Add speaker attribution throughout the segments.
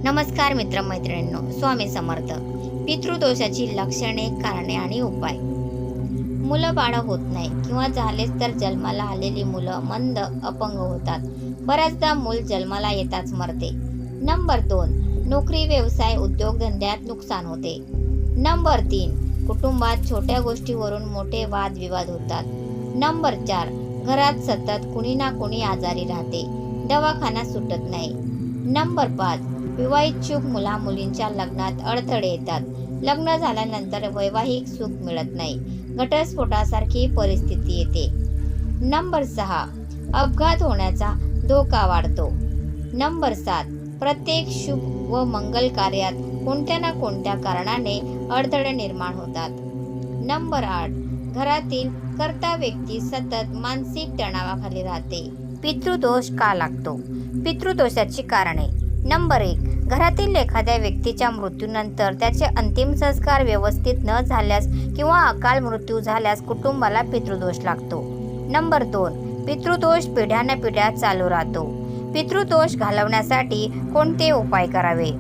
Speaker 1: नमस्कार मित्रमैत्रिणींनो, स्वामी समर्थ. पितृदोषाची लक्षणे, कारणे आणि उपाय. मुलं बाळ होत नाही किंवा झालेच तर जन्माला आलेली मुलं मंद, अपंग होतात. बऱ्याचदा मूल जन्माला येताच मरते. नंबर 2, नोकरी, व्यवसाय, उद्योगधंद्यात नुकसान होते. नंबर 3, कुटुंबात छोट्या गोष्टीवरून मोठे वादविवाद होतात. नंबर 4, घरात सतत कुणी ना कुणी आजारी राहते, दवाखाना सुटत नाही. नंबर 5, विवाहित मुला मुलींच्या लग्नात अडथळे येतात. लग्न झाल्यानंतर वैवाहिक सुख मिळत नाही, घटस्फोटासारखी परिस्थिती येते. नंबर 6, अपघात होण्याचा धोका वाढतो. नंबर 7, प्रत्येक शुभ व मंगल कार्यात कोणत्या ना कोणत्या कारणाने अडथळे निर्माण होतात. नंबर 8, घरातील कर्ता व्यक्ती सतत मानसिक तणावाखाली राहते. पितृदोष का लागतो? पितृदोषाची कारणे. नंबर 1, घरातील एखाद्या व्यक्तीच्या मृत्यूनंतर त्याचे अंतिम संस्कार व्यवस्थित न झाल्यास किंवा अकाल मृत्यू झाल्यास कुटुंबाला पितृदोष लागतो. नंबर 2, पितृदोष पिढ्यानपिढ्या चालू राहतो. पितृदोष घालवण्यासाठी कोणते उपाय करावे?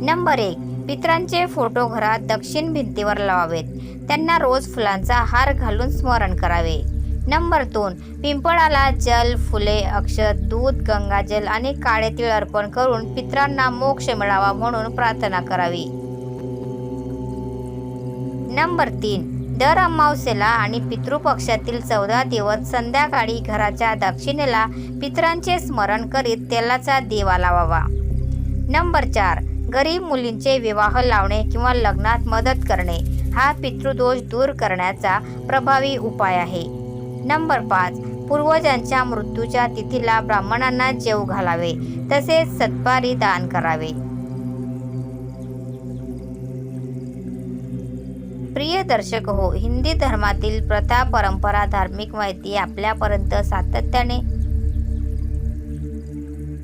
Speaker 1: नंबर 1, पितरांचे फोटो घरात दक्षिण भिंतीवर लावावेत. त्यांना रोज फुलांचा हार घालून स्मरण करावे. नंबर 2, पिंपळाला जल, फुले, अक्षत, दूध, गंगाजल आणि काळे तीळ अर्पण करून पितरांना मोक्ष मिळावा म्हणून प्रार्थना करावी. नंबर 3, दर अमावस्येला आणि पितृपक्षातील 14 दिवस संध्याकाळी घराच्या दक्षिणेला पितरांचे स्मरण करीत तेलाचा दिवा लावावा. नंबर 4, गरीब मुलींचे विवाह लावणे किंवा लग्नात मदत करणे हा पितृदोष दूर करण्याचा प्रभावी उपाय आहे. नंबर 5, पूर्वजांच्या मृत्यूच्या तिथीला ब्राह्मणांना जेव घालावे, तसेच सत्पारी दान करावे. प्रिय दर्शक हो, हिंदी धर्मातील प्रथा, परंपरा, धार्मिक माहिती आपल्यापर्यंत सातत्याने.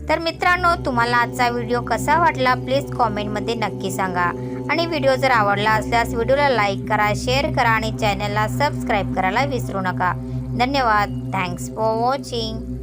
Speaker 1: तर मित्रांनो, तुम्हाला आजचा व्हिडिओ कसा वाटला प्लीज कॉमेंटमध्ये नक्की सांगा. आणि व्हिडिओ जर आवडला असल्यास व्हिडिओला लाईक करा, शेअर करा आणि चॅनलला सबस्क्राईब करायला विसरू नका. धन्यवाद. Thanks for watching.